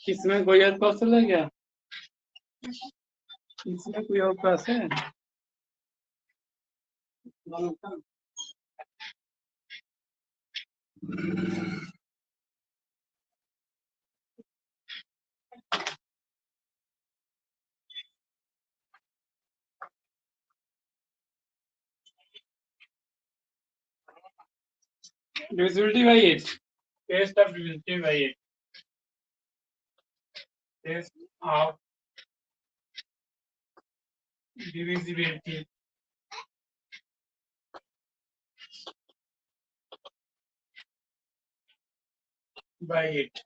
इसमें कोई और क्वेश्चन है क्या? इसमें कोई और क्लास है? Divisibility by 8. Test of divisibility by 8. Test of divisibility by 8.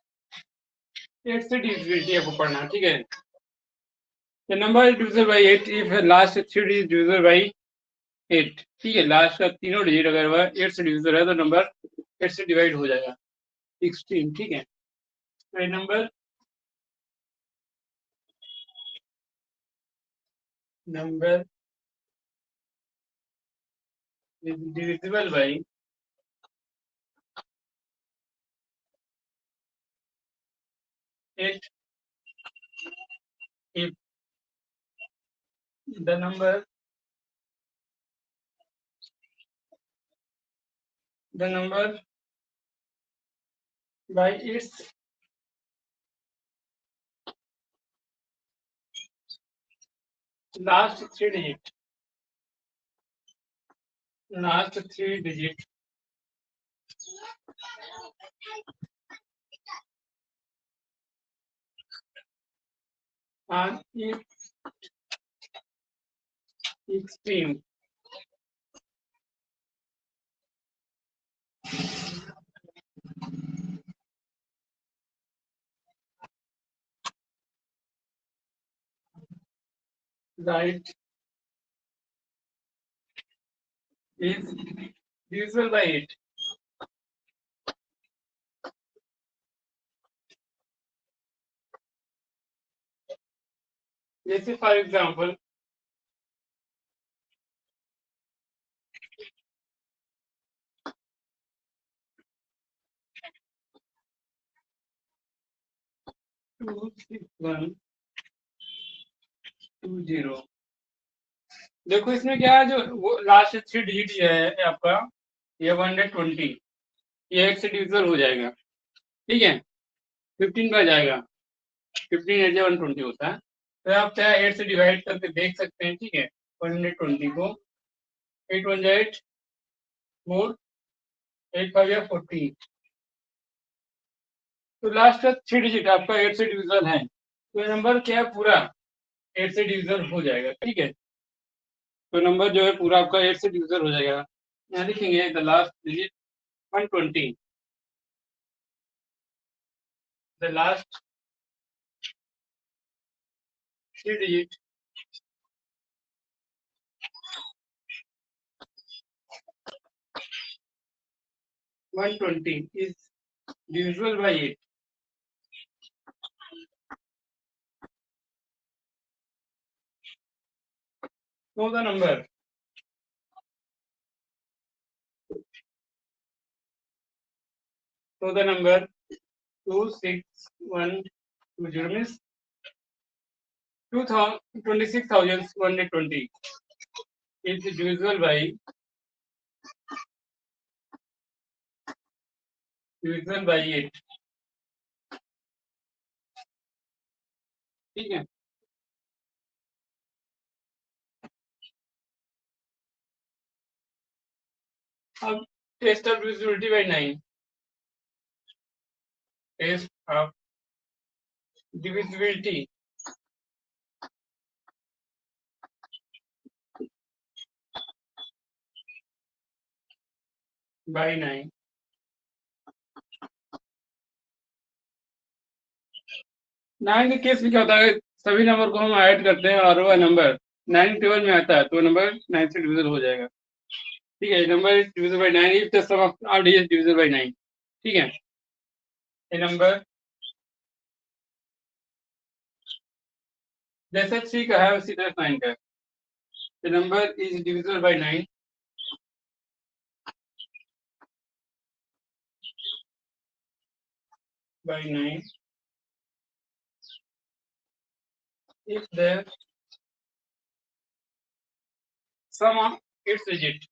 8 से divisibility आपको पढ़ना, ठीक है? The number is divisible by 8 if last 3 is divisible by 8. ठीक है, लास्ट का तीनों डिजिट अगर वह 8 से डिविजल है तो नंबर 8 से डिवाइड हो जाएगा, 16. ठीक है, तो number is divisible by 8 if the number by its last 3 digit and if extreme right is divisible by 8. जैसे फॉर एग्जाम्पल 26120, देखो इसमें क्या है, जो वो लास्ट 3 डिजिट है आपका, ये 120, ये 8 से डिविजल हो जाएगा, ठीक है, 15 पर जाएगा, 15 एज 120 होता है, तो आप चाहे 8 से डिवाइड करके देख सकते हैं, ठीक है, 120 को 8 1 8 4 8 5 या 14, तो लास्ट का 3 डिजिट आपका 8 से डिविजल है, तो ये नंबर क्या है, पूरा 8 से डिविजल हो जाएगा, ठीक है, तो नंबर जो है पूरा आपका 8 से डिविजल हो जाएगा। यहाँ लिखेंगे the last digit 120, the last 3 digit 120 is divisible by 8. Know the number. So the number 26120 means 26,120 is divisible by 8. ठीक है, अब test of divisibility by 9. Test of divisibility by 9. 9 के केस में क्या होता है, सभी नंबर को हम ऐड करते हैं और वह नंबर 9 टेबल में आता है, तो नंबर 9 से डिविजल हो जाएगा, ठीक है, number is divisible by 9 if the sum of all digits divisible by 9, ठीक है, ये नंबर जैसे 3 का है उसी तरह 9 का है, the number is divisible by 9 by 9 if the sum of its digit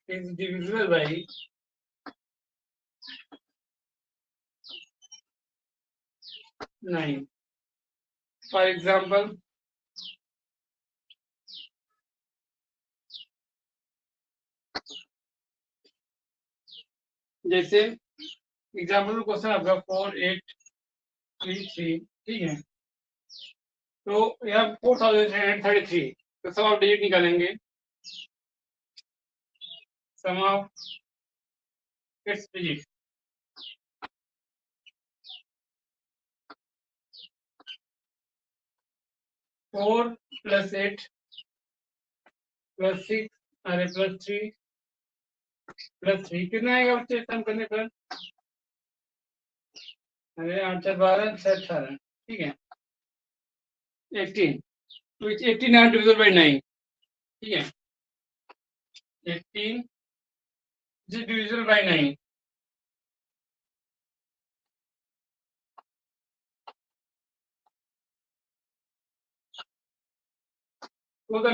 is divisible by 9. For example, जैसे एग्जाम्पल क्वेश्चन आपका 4833, ठीक है, तो यहाँ 4333, तो सम ऑफ डिजिट निकालेंगे, सम ऑफ इट्स डिजिट 4 + 8 + 6 अरे +3 + 3 कितना आएगा बच्चे सम करने पर? अरे 8 4 12 6 18, ठीक है, 18, which 18 are divisible by 9, ठीक है, 18 is divisible by 9. तो द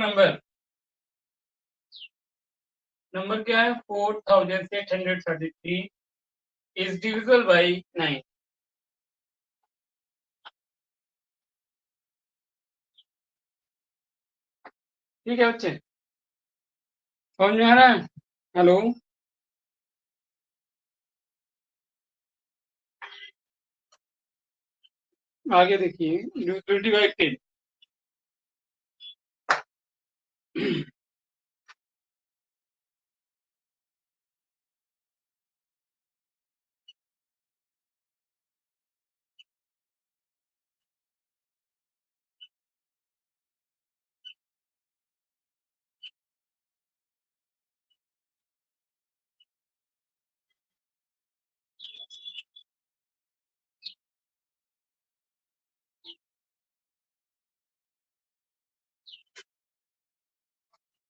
नंबर क्या है? 4833 is divisible by 9. ठीक है बच्चे, समझ में आ रहा है? हेलो, आगे देखिए, divisibility by 10.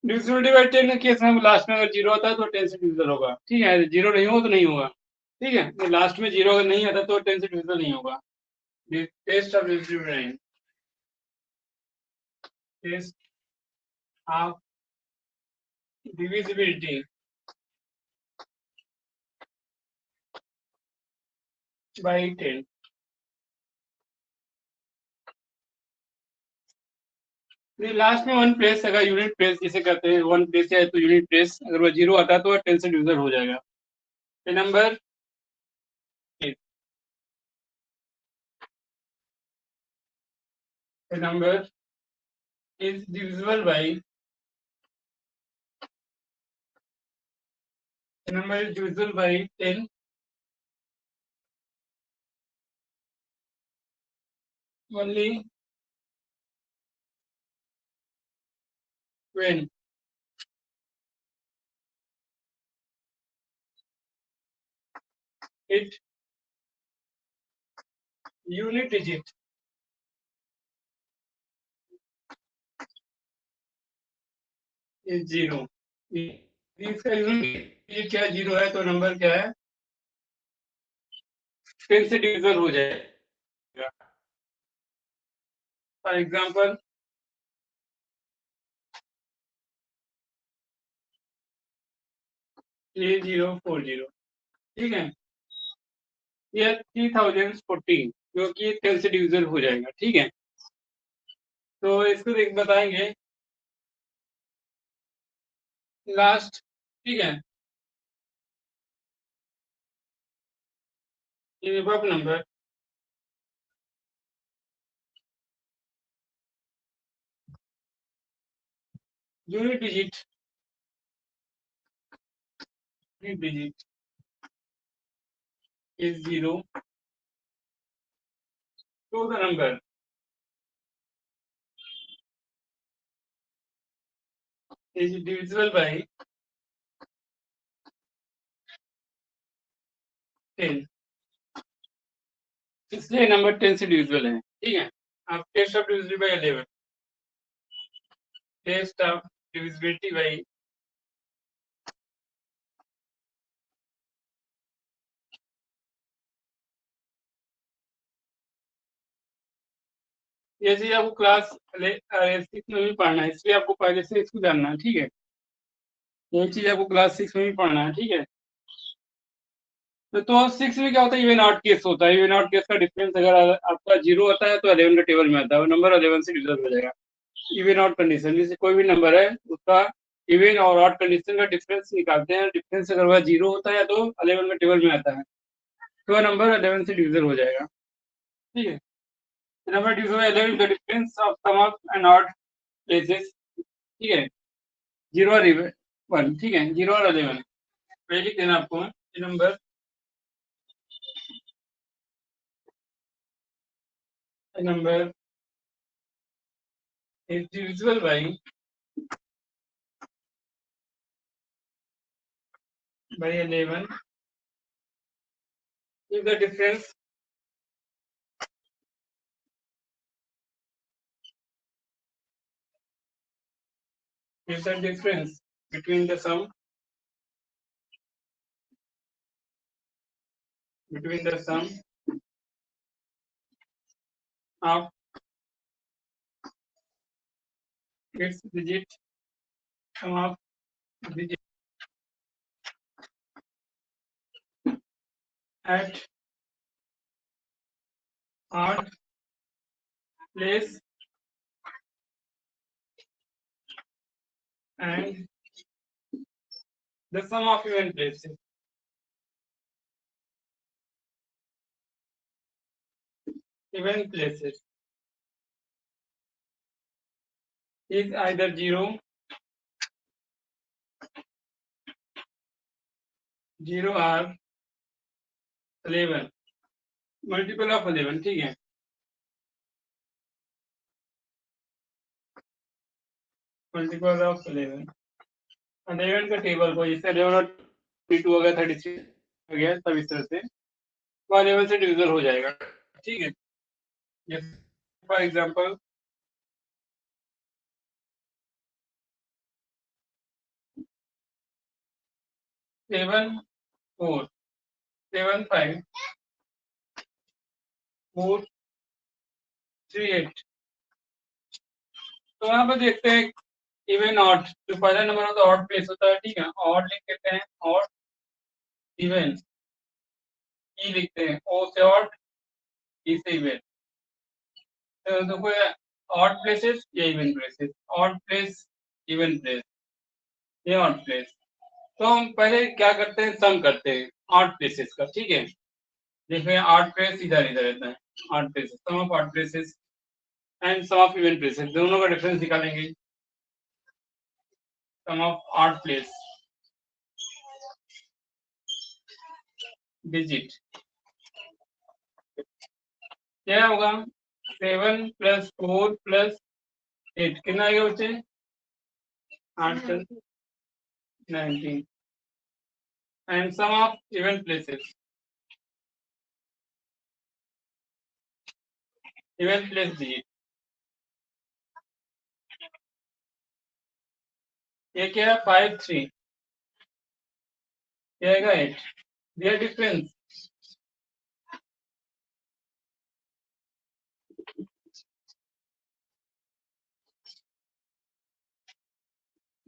डिविजिबिलिटी बाय 10 के केस में लास्ट में अगर 0 आता है तो 10 से डिविजिबल होगा, ठीक है, 0 नहीं हो तो नहीं होगा, ठीक है, तो लास्ट में 0 अगर नहीं आता तो 10 से डिविजिबल नहीं होगा. Test of divisibility, test of divisibility by 10. Last में 1 प्लेस, अगर यूनिट प्लेस जिसे कहते हैं 1 प्लेस है तो यूनिट प्लेस, अगर वो 0 आता तो 10 से डिविजिबल हो जाएगा. Number number is divisible by number is divisible by 10 only when its unit digit is 0. इसका यूनिट डिजिट क्या है? 0 है, तो नंबर क्या है? 10 से डिविजिबल हो जाएगा. फॉर एग्जाम्पल, ये 040, ठीक है, ये 3014 जो कि 10 से डिविजिबल हो जाएगा, ठीक है. तो इसको देख बताएंगे लास्ट, ठीक है, ये number unit digit is 0, so the number is divisible by 10, इसलिए नंबर 10 से डिविजिबल है, ठीक है. अब test of divisibility by 11, test of divisibility by ये चीज आपको क्लास 6 में भी पढ़ना है, इसलिए आपको पहले से इसको जानना है, ठीक है। ये चीज आपको क्लास 6 में भी पढ़ना है, ठीक है। तो 6 में क्या होता है, इवन ऑड केस होता है। इवन ऑड केस का डिफरेंस अगर आपका 0 आता है तो 11 के टेबल में आता है, नंबर 11 से डिविजन हो जाएगा। इवन ऑड कंडीशन, जैसे कोई भी नंबर है उसका इवन और ऑड कंडीशन का डिफरेंस निकालते हैं, डिफरेंस अगर वह 0 होता है तो 11 के टेबल में आता है, तो वह नंबर 11 से डिविजन हो जाएगा, ठीक है। Number division 11 the difference of sum of an odd places, ठीक है। 0 और 1, ठीक है, 0 और 11 पहले लिख देना आपको number number is divisible by 11 if the difference between the sum of its digit sum of digit at odd place and the sum of even places. Even places is either 0, 0 or 11, multiple of 11, ठीक है। Multiple of 11, 11 का table को जैसे 11 और 32 हो गया, 33 हो गया, सब इस तरह से वो 11 से डिविजन हो जाएगा, ठीक है। फॉर एग्जाम्पल 7 4 7 5 4 3 8, तो यहाँ पर देखते हैं इवन ऑड, जो पहला नंबर होता है ऑड प्लेस होता है, ठीक है। ऑड लिख देते हैं, ऑड इवन, ई लिखते हैं, ओ से ऑड, ई से इवन, तो कोई ऑड प्लेसेस या even places, odd place even place, ये ऑड प्लेस। तो हम पहले क्या करते हैं, सम करते हैं ऑड प्लेसेस का, ठीक है। देखिए ऑड प्लेस इधर इधर रहता है, odd places, sum of odd places and sum of even places, दोनों का डिफरेंस निकालेंगे। Sum of odd place digit क्या होगा, 7 + 4 + 8 कितना आएगा बच्चे, 8 19 and sum of even places, even place digit, ये क्या है 5 3, ये आएगा 8, दिया डिफरेंस,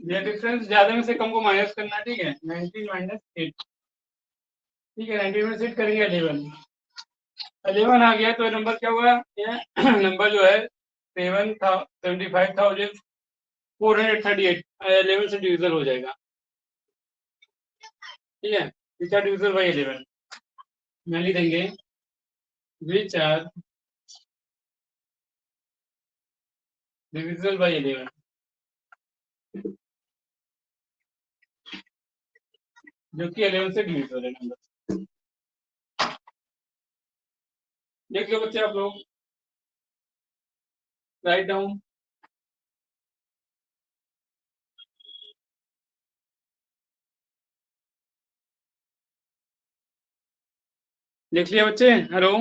ये डिफरेंस ज्यादा में से कम को माइनस करना, ठीक है। 19 - 8, ठीक है। 19 में 8 करेंगे 11 आ गया, तो नंबर क्या हुआ, ये नंबर जो है 75,438 11 से डिविजन हो जाएगा, ठीक है। विच आर डिविजल बाई 11, मैं लिख देंगे विच आर डिविजल बाई 11, जो कि 11 से डिविजल है नंबर। देख लो बच्चे आप लोग, राइट डाउन, देख लिया बच्चे, हेलो।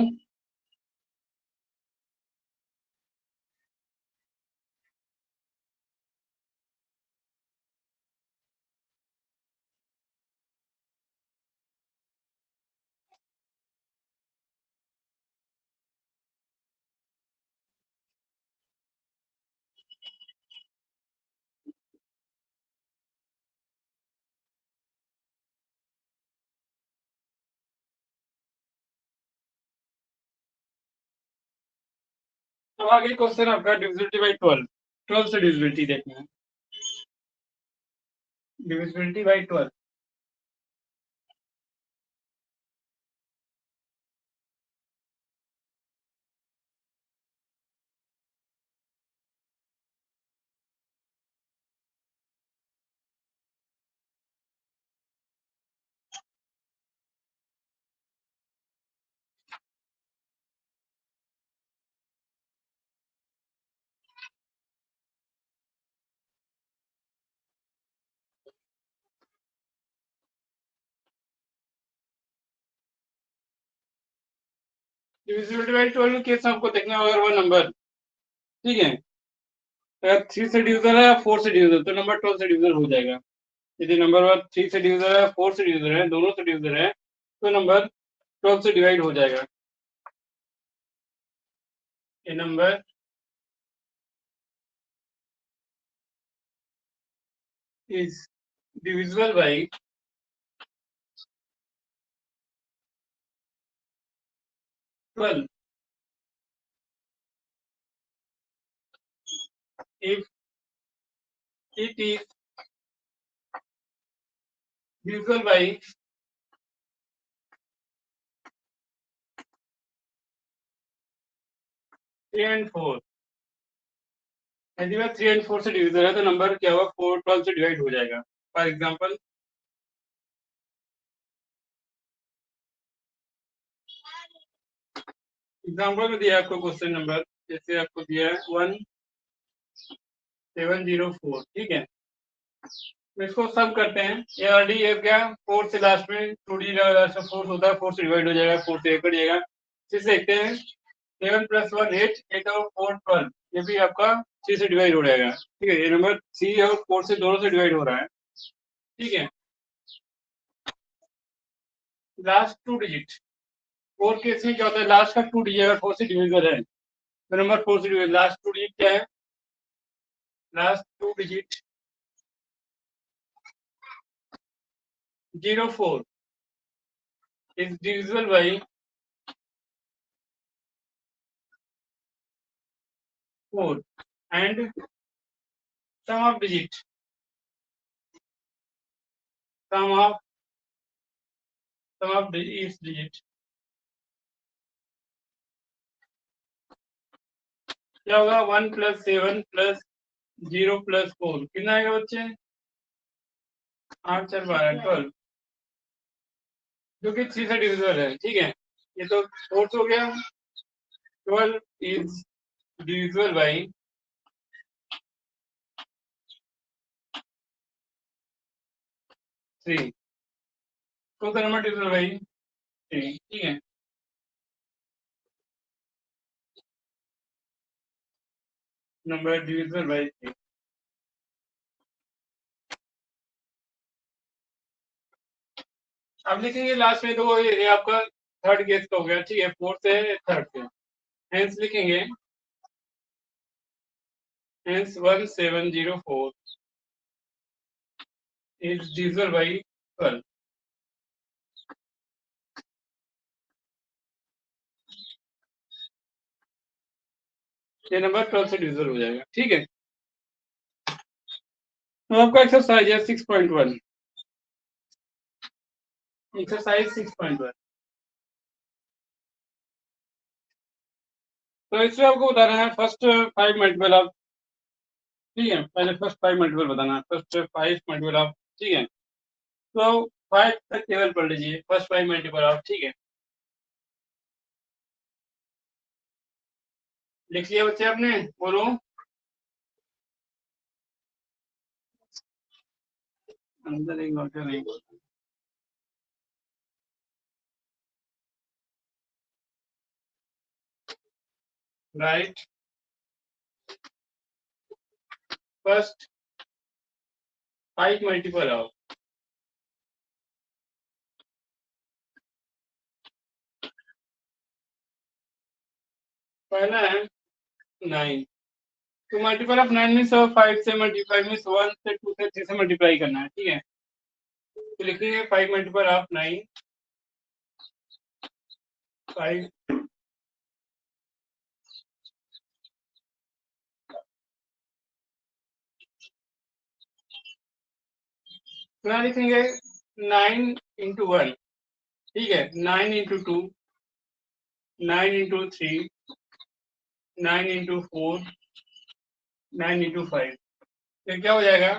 अब आगे क्वेश्चन आपका डिविजिबिलिटी बाई 12, 12 से डिविजिबिलिटी देखना है। Divisibility by 12, divisibility by 12 case आपको देखना होगा वो नंबर, ठीक है। अगर 3 से डिविजल है या 4 से डिविजल, तो नंबर 12 से डिविजल हो जाएगा। यदि नंबर 3 से डिविजल है, 4 से डिविजल है, दोनों से डिविजल है, तो नंबर 12 से डिवाइड हो जाएगा। ये number is divisible by 12 if it is divisible by 3 and 4। यदि वह 3 and 4 से डिविजल है तो नंबर क्या होगा, 4 12 से डिवाइड हो जाएगा। फॉर एग्जाम्पल में दिया आपको क्वेश्चन नंबर, जैसे आपको दिया है 1704, ठीक है। तो इसको सम करते हैं। ये ऑलरेडी ये क्या 4 से लास्ट में 2D लास्ट में 4 होता है, 4 से डिवाइड हो जाएगा, 4 से 1 कट जाएगा। फिर से देखते हैं 7 + 1 8, 8 और 4 12, ये भी आपका 3 से डिवाइड हो जाएगा, ठीक है। ये नंबर 3 और 4 से दोनों से डिवाइड हो रहा है, ठीक है। लास्ट 2 डिजिट 4 केस में क्या होता है, लास्ट का 2 डिजिट अगर 4 से डिविजल है तो नंबर 4 से डिवाइड, लास्ट 2 डिजिट क्या है, last 2 digit 04 is divisible by 4 and sum of digit, sum of each digit क्या होगा, 1 + 7 + 0 + 4 कितना आएगा बच्चे, 8 4 12 12, जो कि 3 से डिविजिबल है, ठीक है। ये तो 4 हो गया। 12 is divisible by 3, तो नंबर डिविजिबल बाई 3, ठीक है। Number divisible by 3। अब लिखेंगे लास्ट में, तो ये आपका थर्ड केस का हो गया, ठीक है, 4 से थर्ड से। हेंस लिखेंगे, हेंस 1704 is divisible by 12। ये नंबर 12 से डिविजिबल हो जाएगा, ठीक है। तो आपका एक्सरसाइज है 6.1, एक्सरसाइज 6.1। तो इसमें आपको बताना है फर्स्ट 5 मल्टीपल ऑफ, ठीक है। पहले फर्स्ट 5 मल्टीपल बताना है, फर्स्ट 5 मल्टीपल ऑफ, ठीक है। तो 5 तक टेबल पढ़ लीजिए, फर्स्ट 5 मल्टीपल ऑफ, ठीक है। लिख लिया बच्चे आपने, बोलो। अंदर एक नोट नहीं बोलता, राइट फर्स्ट 5 मल्टीपल ऑफ, पहला है 9। तो मल्टीपल ऑफ 9 मीन्स 5 से मल्टीप्लाई मीन्स 1 से 2 से 3 से मल्टीप्लाई करना है, ठीक है। तो लिखेंगे 5 मल्टीपल ऑफ 9, 5 तो यहाँ लिखेंगे 9 × 1, ठीक है, 9 × 2, 9 × 3, 9 × 4, 9 × 5। तो क्या हो जाएगा?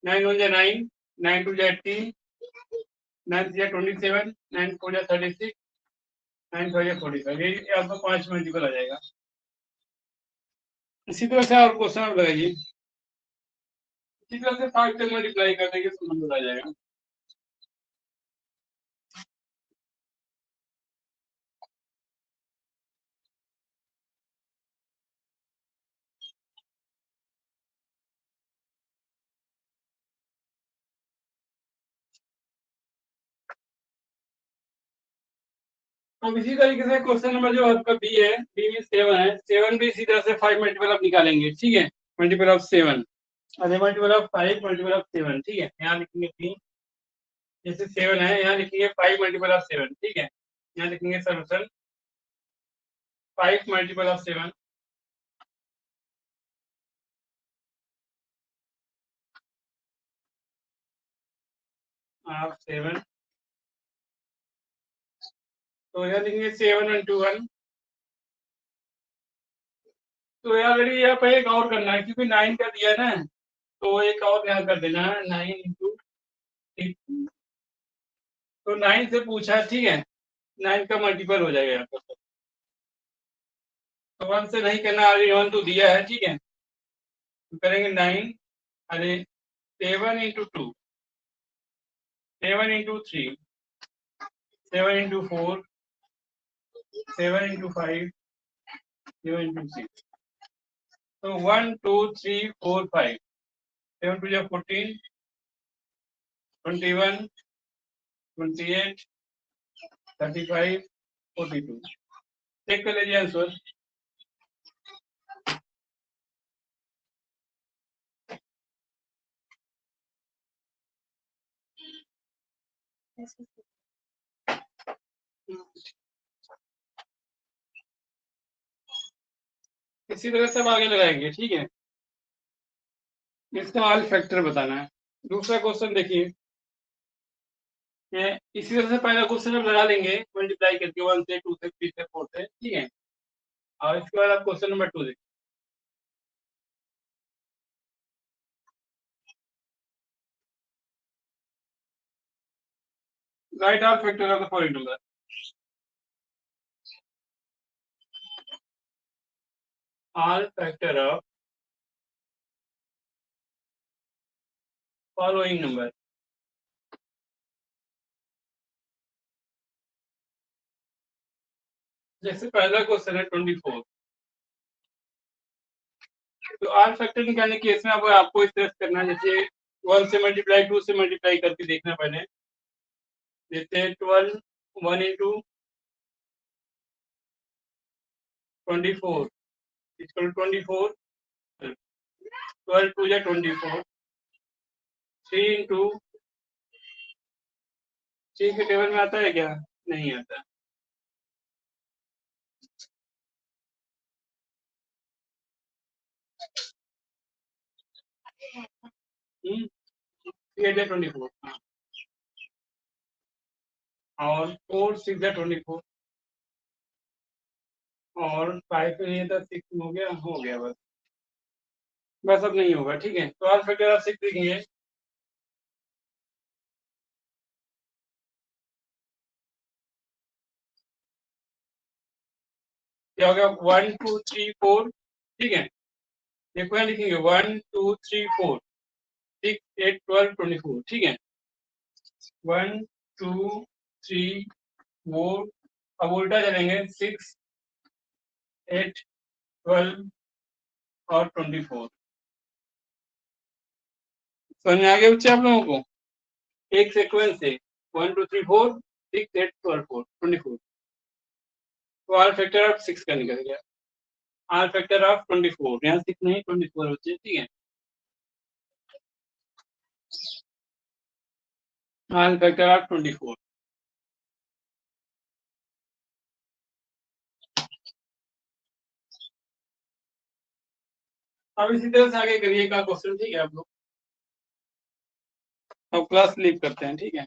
9 × 1 = 9, 9 × 2 = 18, 9 × 3 = 27, 9 × 4 = 36, 9 × 5 = 45। ये आपका 5 मल्टीपल आ जाएगा। इसी तरह से और क्वेश्चन आप लगाइए। इसी तरह से 5 तक मल्टीप्लाई करने के संबंध आ जाएगा। अब इसी तरीके से क्वेश्चन नंबर जो आपका बी है, बी में 7 है, 7 भी इसी तरह से 5 मल्टीपल आप निकालेंगे, ठीक है, मल्टीपल ऑफ 7, अरे मल्टीपल ऑफ 5, मल्टीपल ऑफ 7, ठीक है, यहाँ लिखेंगे 3, जैसे 7 है, यहाँ लिखेंगे 5 मल्टीपल ऑफ 7, ठीक है, यहाँ लिखेंगे सोल्यूशन 5 मल्टीपल ऑफ 7, ऑफ 7, तो यहाँ लिखेंगे 7 × 1। तो यार ऑलरेडी यहाँ पे एक और करना है, क्योंकि 9 का दिया ना, तो एक और यहाँ कर देना है, 9 × 3। तो 9 से पूछा है, ठीक है, 9 का मल्टीपल हो जाएगा यहाँ पर। तो 1 से नहीं करना, ऑलरेडी 1 तो दिया है, ठीक है, तो करेंगे 9, अरे 7 × 2, 7 × 3, 7 × 4, 7 × 5, 7 × 6। तो 1 2 3 4 5, 7 2 = 14, 21, 28, 35, 42। चेक कर लीजिए आंसर। इसी तरह से हम आगे लगाएंगे, ठीक है, इसका ऑल फैक्टर बताना है। दूसरा क्वेश्चन देखिए, इसी तरह से पहला क्वेश्चन हम लगा लेंगे मल्टीप्लाई करके 1 से 2 से 3 से 4 से, ठीक है, और इसके बाद आप क्वेश्चन नंबर 2 देखिए। Right all factor of the following number. All factor of following number. जैसे पहला क्वेश्चन है 24, तो ऑल फैक्टर निकालने के केस में अब आपको इस तरह से करना है, जैसे 1 से मल्टीप्लाई 2 से मल्टीप्लाई करके देखना पहले, जैसे 12 1 × 24 इक्वल 24, 12 2 = 24, 3 × 3 के टेबल में आता है क्या? नहीं आता। हम्म, 3 × 24, और 4 6 × 24, और 5 नहीं था, 6 हो गया बस। बस अब नहीं होगा, ठीक है, तो ऑल फैक्टर आप 6 लिखेंगे। क्या हो गया? 1 2 3 4, ठीक है, देखो यहाँ लिखेंगे 1 2 3 4 6 8 12 24, ठीक है, 1 2 3 4, अब उल्टा चलेंगे 6 8 12 और 24। समझ में आ गया बच्चे आप लोगों को? एक सीक्वेंस से 1 2 3 4 6 8 12 24। तो ऑल फैक्टर ऑफ 6 का निकल गया। ऑल फैक्टर ऑफ 24, यहाँ 6 नहीं 24 बच्चे, ठीक है, ऑल फैक्टर ऑफ 24। अब इसी तरह से आगे करिएगा क्वेश्चन, ठीक है आप लोग। अब क्लास लीव करते हैं, ठीक है।